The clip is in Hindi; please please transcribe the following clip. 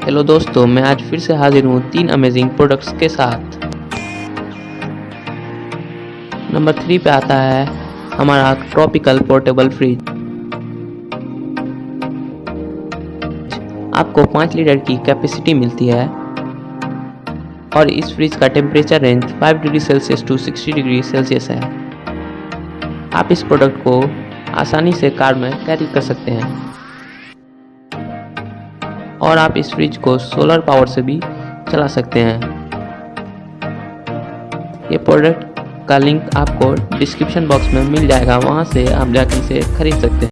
हेलो दोस्तों, मैं आज फिर से हाजिर हूँ 3 अमेजिंग प्रोडक्ट्स के साथ। नंबर 3 पे आता है हमारा ट्रॉपिकल पोर्टेबल फ्रिज। आपको 5 लीटर की कैपेसिटी मिलती है और इस फ्रिज का temperature range 5 degree Celsius to 60 degree Celsius है। आप इस प्रोडक्ट को आसानी से कार में कैरी कर सकते हैं और आप इस फ्रिज को सोलर पावर से भी चला सकते हैं। ये प्रोडक्ट का लिंक आपको डिस्क्रिप्शन बॉक्स में मिल जाएगा, वहां से आप जाकर इसे खरीद सकते हैं।